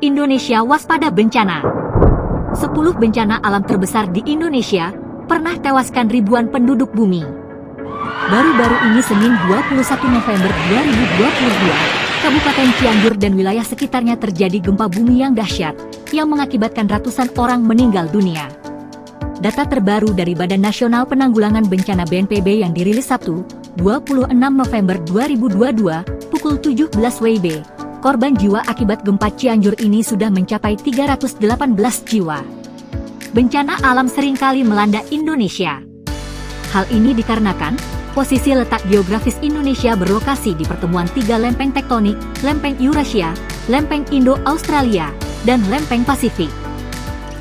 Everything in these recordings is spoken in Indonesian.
Indonesia waspada bencana. 10 bencana alam terbesar di Indonesia pernah tewaskan ribuan penduduk bumi. Baru-baru ini Senin 21 November 2022, Kabupaten Cianjur dan wilayah sekitarnya terjadi gempa bumi yang dahsyat yang mengakibatkan ratusan orang meninggal dunia. Data terbaru dari Badan Nasional Penanggulangan Bencana BNPB yang dirilis Sabtu, 26 November 2022, pukul 17 WIB, korban jiwa akibat gempa Cianjur ini sudah mencapai 318 jiwa. Bencana alam seringkali melanda Indonesia. Hal ini dikarenakan posisi letak geografis Indonesia berlokasi di pertemuan tiga lempeng tektonik, lempeng Eurasia, lempeng Indo-Australia, dan lempeng Pasifik.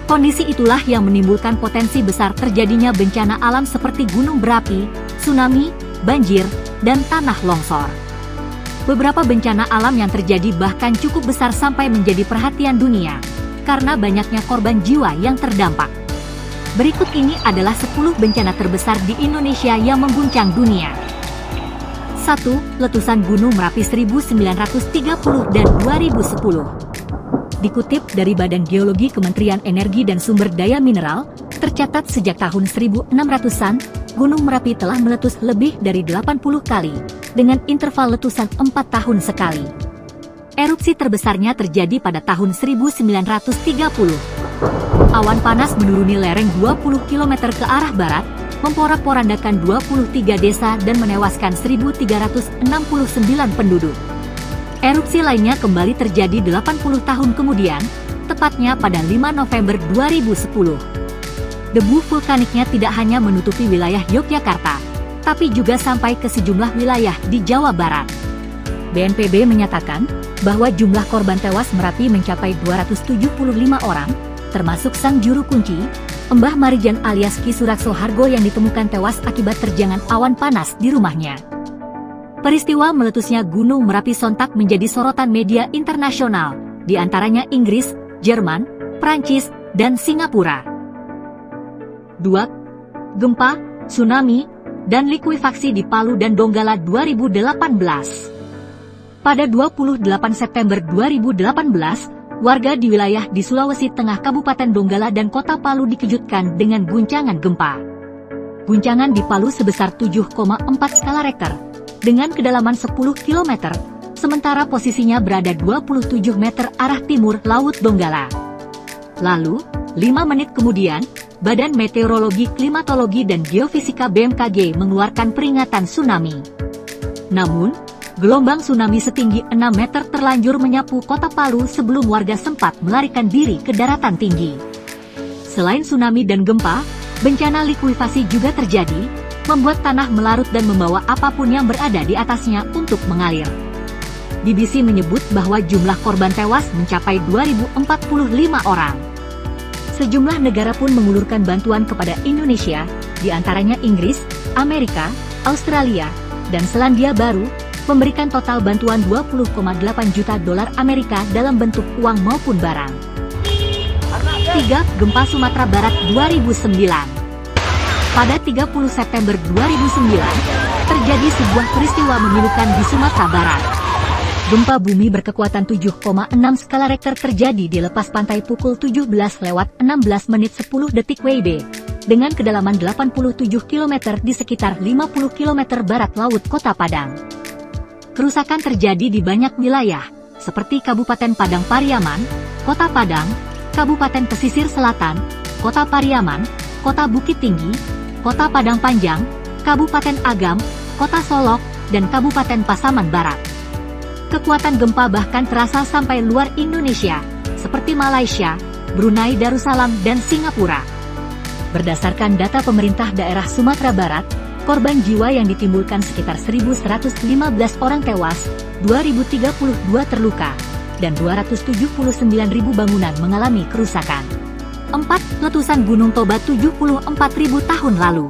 Kondisi itulah yang menimbulkan potensi besar terjadinya bencana alam seperti gunung berapi, tsunami, banjir, dan tanah longsor. Beberapa bencana alam yang terjadi bahkan cukup besar sampai menjadi perhatian dunia, karena banyaknya korban jiwa yang terdampak. Berikut ini adalah 10 bencana terbesar di Indonesia yang mengguncang dunia. 1. Letusan Gunung Merapi 1930 dan 2010. Dikutip dari Badan Geologi Kementerian Energi dan Sumber Daya Mineral, tercatat sejak tahun 1600-an, Gunung Merapi telah meletus lebih dari 80 kali, dengan interval letusan 4 tahun sekali. Erupsi terbesarnya terjadi pada tahun 1930. Awan panas menuruni lereng 20 km ke arah barat, memporak-porandakan 23 desa dan menewaskan 1.369 penduduk. Erupsi lainnya kembali terjadi 80 tahun kemudian, tepatnya pada 5 November 2010. Debu vulkaniknya tidak hanya menutupi wilayah Yogyakarta, tapi juga sampai ke sejumlah wilayah di Jawa Barat. BNPB menyatakan bahwa jumlah korban tewas Merapi mencapai 275 orang, termasuk sang juru kunci, Mbah Marijan alias Ki Surakso Hargo yang ditemukan tewas akibat terjangan awan panas di rumahnya. Peristiwa meletusnya Gunung Merapi sontak menjadi sorotan media internasional, di antaranya Inggris, Jerman, Prancis, dan Singapura. 2. Gempa, tsunami, dan likuifaksi di Palu dan Donggala 2018. Pada 28 September 2018, warga di wilayah di Sulawesi Tengah Kabupaten Donggala dan Kota Palu dikejutkan dengan guncangan gempa. Guncangan di Palu sebesar 7,4 skala Richter, dengan kedalaman 10 km, sementara posisinya berada 27 meter arah timur Laut Donggala. Lalu, 5 menit kemudian, Badan Meteorologi, Klimatologi, dan Geofisika BMKG mengeluarkan peringatan tsunami. Namun, gelombang tsunami setinggi 6 meter terlanjur menyapu kota Palu sebelum warga sempat melarikan diri ke daratan tinggi. Selain tsunami dan gempa, bencana likuifasi juga terjadi, membuat tanah melarut dan membawa apapun yang berada di atasnya untuk mengalir. BBC menyebut bahwa jumlah korban tewas mencapai 2.045 orang. Sejumlah negara pun mengulurkan bantuan kepada Indonesia, di antaranya Inggris, Amerika, Australia, dan Selandia Baru, memberikan total bantuan 20,8 juta dolar Amerika dalam bentuk uang maupun barang. 3. Gempa Sumatera Barat 2009. Pada 30 September 2009, terjadi sebuah peristiwa memilukan di Sumatera Barat. Gempa bumi berkekuatan 7,6 skala Richter terjadi di lepas pantai pukul 17:16 menit 10 detik WIB, dengan kedalaman 87 km di sekitar 50 km barat laut Kota Padang. Kerusakan terjadi di banyak wilayah, seperti Kabupaten Padang Pariaman, Kota Padang, Kabupaten Pesisir Selatan, Kota Pariaman, Kota Bukit Tinggi, Kota Padang Panjang, Kabupaten Agam, Kota Solok, dan Kabupaten Pasaman Barat. Kekuatan gempa bahkan terasa sampai luar Indonesia, seperti Malaysia, Brunei Darussalam, dan Singapura. Berdasarkan data pemerintah daerah Sumatera Barat, korban jiwa yang ditimbulkan sekitar 1.115 orang tewas, 2.032 terluka, dan 279.000 bangunan mengalami kerusakan. 4. Letusan Gunung Toba 74.000 tahun lalu.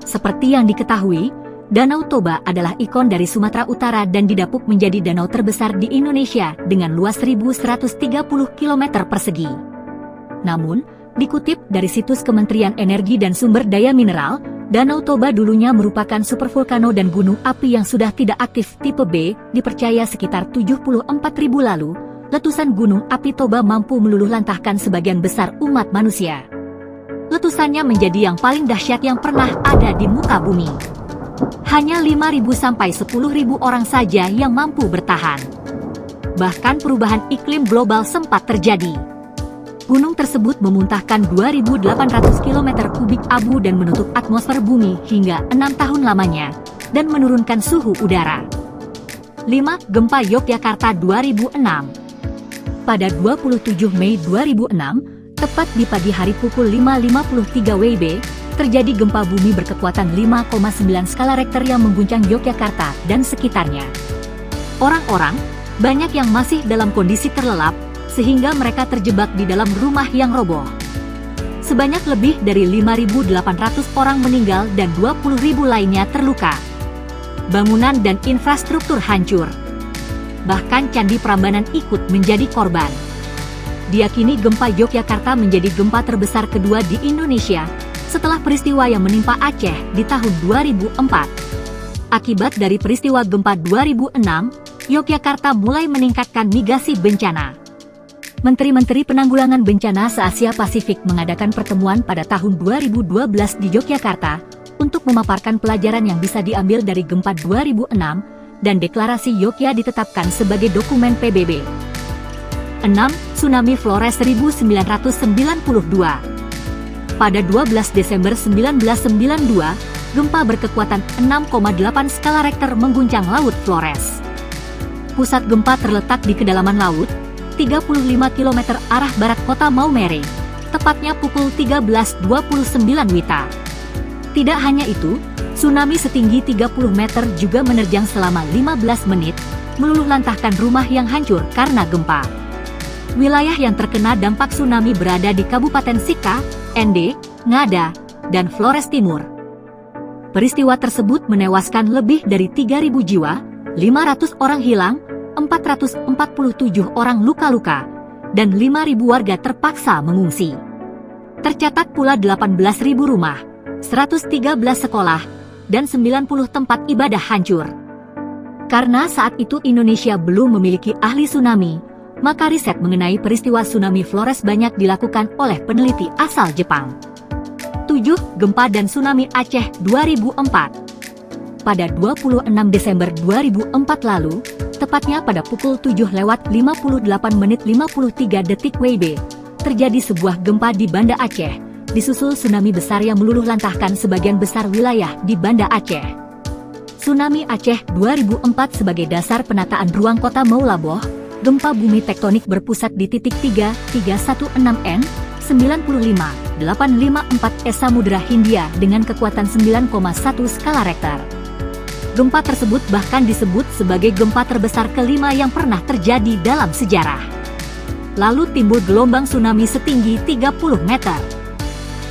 Seperti yang diketahui, Danau Toba adalah ikon dari Sumatera Utara dan didapuk menjadi danau terbesar di Indonesia dengan luas 1.130 km persegi. Namun, dikutip dari situs Kementerian Energi dan Sumber Daya Mineral, Danau Toba dulunya merupakan supervulkano dan gunung api yang sudah tidak aktif tipe B, dipercaya sekitar 74.000 lalu, letusan gunung api Toba mampu meluluhlantahkan sebagian besar umat manusia. Letusannya menjadi yang paling dahsyat yang pernah ada di muka bumi. Hanya 5.000 sampai 10.000 orang saja yang mampu bertahan. Bahkan perubahan iklim global sempat terjadi. Gunung tersebut memuntahkan 2.800 km kubik abu dan menutup atmosfer bumi hingga 6 tahun lamanya, dan menurunkan suhu udara. 5. Gempa Yogyakarta 2006. Pada 27 Mei 2006, tepat di pagi hari pukul 5.53 WIB, terjadi gempa bumi berkekuatan 5,9 skala Richter yang mengguncang Yogyakarta dan sekitarnya. Orang-orang, banyak yang masih dalam kondisi terlelap, sehingga mereka terjebak di dalam rumah yang roboh. Sebanyak lebih dari 5.800 orang meninggal dan 20.000 lainnya terluka. Bangunan dan infrastruktur hancur. Bahkan Candi Prambanan ikut menjadi korban. Diyakini gempa Yogyakarta menjadi gempa terbesar kedua di Indonesia, setelah peristiwa yang menimpa Aceh di tahun 2004. Akibat dari peristiwa gempa 2006, Yogyakarta mulai meningkatkan mitigasi bencana. Menteri-menteri penanggulangan bencana se-Asia Pasifik mengadakan pertemuan pada tahun 2012 di Yogyakarta untuk memaparkan pelajaran yang bisa diambil dari gempa 2006, dan deklarasi Yogyakarta ditetapkan sebagai dokumen PBB. 6. Tsunami Flores 1992. Pada 12 Desember 1992, gempa berkekuatan 6,8 skala Richter mengguncang Laut Flores. Pusat gempa terletak di kedalaman laut, 35 km arah barat kota Maumere, tepatnya pukul 13.29 WITA. Tidak hanya itu, tsunami setinggi 30 meter juga menerjang selama 15 menit, meluluhlantahkan rumah yang hancur karena gempa. Wilayah yang terkena dampak tsunami berada di Kabupaten Sika, Ende, Ngada, dan Flores Timur. Peristiwa tersebut menewaskan lebih dari 3.000 jiwa, 500 orang hilang, 447 orang luka-luka, dan 5.000 warga terpaksa mengungsi. Tercatat pula 18.000 rumah, 113 sekolah, dan 90 tempat ibadah hancur. Karena saat itu Indonesia belum memiliki ahli tsunami, maka riset mengenai peristiwa tsunami Flores banyak dilakukan oleh peneliti asal Jepang. 7. Gempa dan Tsunami Aceh 2004. Pada 26 Desember 2004 lalu, tepatnya pada pukul 7:58:53 WIB, terjadi sebuah gempa di Banda Aceh, disusul tsunami besar yang meluluhlantahkan sebagian besar wilayah di Banda Aceh. Tsunami Aceh 2004 sebagai dasar penataan ruang kota Maulaboh, gempa bumi tektonik berpusat di titik 3,316 N, 95,854 Samudra Hindia dengan kekuatan 9,1 skala Richter. Gempa tersebut bahkan disebut sebagai gempa terbesar kelima yang pernah terjadi dalam sejarah. Lalu timbul gelombang tsunami setinggi 30 meter.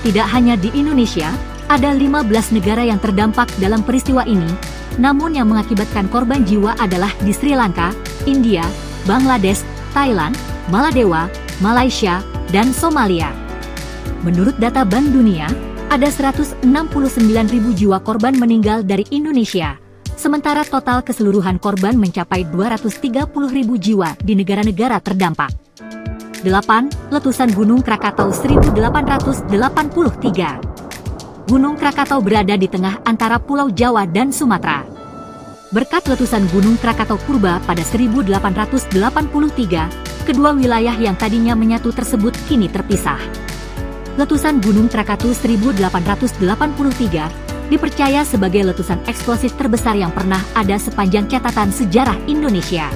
Tidak hanya di Indonesia, ada 15 negara yang terdampak dalam peristiwa ini, namun yang mengakibatkan korban jiwa adalah di Sri Lanka, India, Bangladesh, Thailand, Maladewa, Malaysia, dan Somalia. Menurut data Bank Dunia, ada 169.000 jiwa korban meninggal dari Indonesia, sementara total keseluruhan korban mencapai 230.000 jiwa di negara-negara terdampak. 8. Letusan Gunung Krakatau 1883. Gunung Krakatau berada di tengah antara Pulau Jawa dan Sumatera. Berkat letusan Gunung Krakatau purba pada 1883, kedua wilayah yang tadinya menyatu tersebut kini terpisah. Letusan Gunung Krakatau 1883 dipercaya sebagai letusan eksplosif terbesar yang pernah ada sepanjang catatan sejarah Indonesia.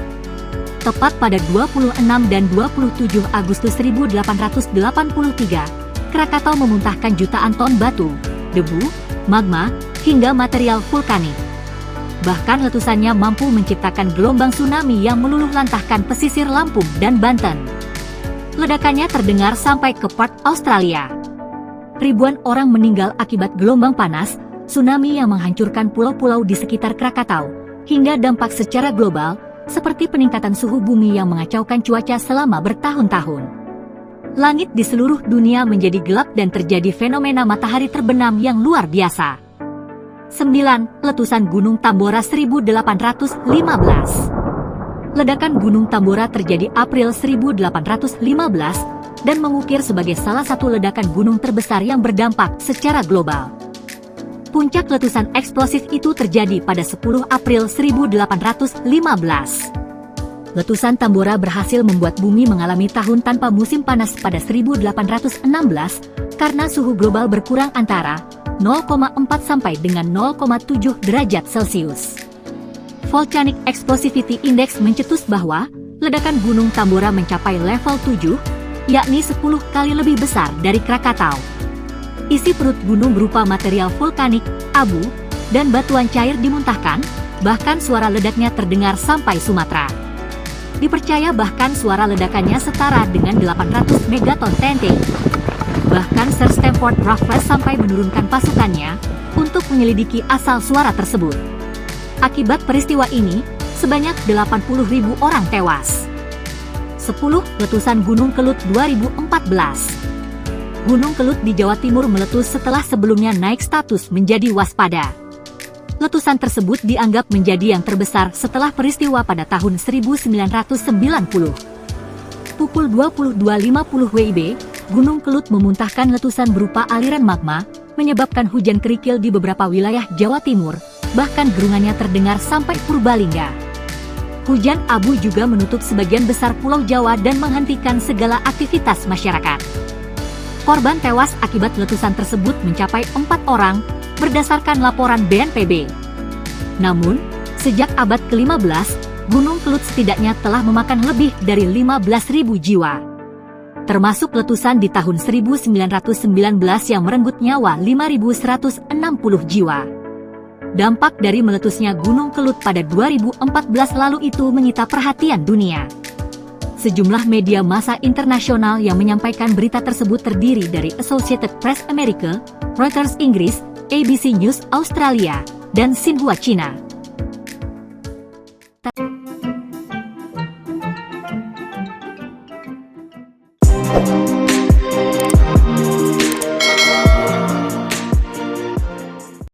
Tepat pada 26 dan 27 Agustus 1883, Krakatau memuntahkan jutaan ton batu, debu, magma, hingga material vulkanik. Bahkan letusannya mampu menciptakan gelombang tsunami yang meluluhlantahkan pesisir Lampung dan Banten. Ledakannya terdengar sampai ke Perth, Australia. Ribuan orang meninggal akibat gelombang panas, tsunami yang menghancurkan pulau-pulau di sekitar Krakatau, hingga dampak secara global, seperti peningkatan suhu bumi yang mengacaukan cuaca selama bertahun-tahun. Langit di seluruh dunia menjadi gelap dan terjadi fenomena matahari terbenam yang luar biasa. 9. Letusan Gunung Tambora 1815. Ledakan Gunung Tambora terjadi April 1815 dan mengukir sebagai salah satu ledakan gunung terbesar yang berdampak secara global. Puncak letusan eksplosif itu terjadi pada 10 April 1815. Letusan Tambora berhasil membuat bumi mengalami tahun tanpa musim panas pada 1816 karena suhu global berkurang antara 0,4 sampai dengan 0,7 derajat Celcius. Volcanic Explosivity Index mencetus bahwa ledakan Gunung Tambora mencapai level 7, yakni 10 kali lebih besar dari Krakatau. Isi perut gunung berupa material vulkanik, abu, dan batuan cair dimuntahkan, bahkan suara ledaknya terdengar sampai Sumatera. Dipercaya bahkan suara ledakannya setara dengan 800 megaton TNT. Bahkan Sir Stamford Raffles sampai menurunkan pasukannya untuk menyelidiki asal suara tersebut. Akibat peristiwa ini, sebanyak 80.000 orang tewas. 10. Letusan Gunung Kelut 2014. Gunung Kelut di Jawa Timur meletus setelah sebelumnya naik status menjadi waspada. Letusan tersebut dianggap menjadi yang terbesar setelah peristiwa pada tahun 1990. Pukul 22.50 WIB, Gunung Kelut memuntahkan letusan berupa aliran magma, menyebabkan hujan kerikil di beberapa wilayah Jawa Timur, bahkan gerungannya terdengar sampai Purbalingga. Hujan abu juga menutup sebagian besar Pulau Jawa dan menghentikan segala aktivitas masyarakat. Korban tewas akibat letusan tersebut mencapai 4 orang, berdasarkan laporan BNPB. Namun, sejak abad ke-15, Gunung Kelut setidaknya telah memakan lebih dari 15.000 jiwa. Termasuk letusan di tahun 1919 yang merenggut nyawa 5.160 jiwa. Dampak dari meletusnya Gunung Kelut pada 2014 lalu itu menyita perhatian dunia. Sejumlah media massa internasional yang menyampaikan berita tersebut terdiri dari Associated Press Amerika, Reuters Inggris, ABC News Australia, dan Xinhua Cina.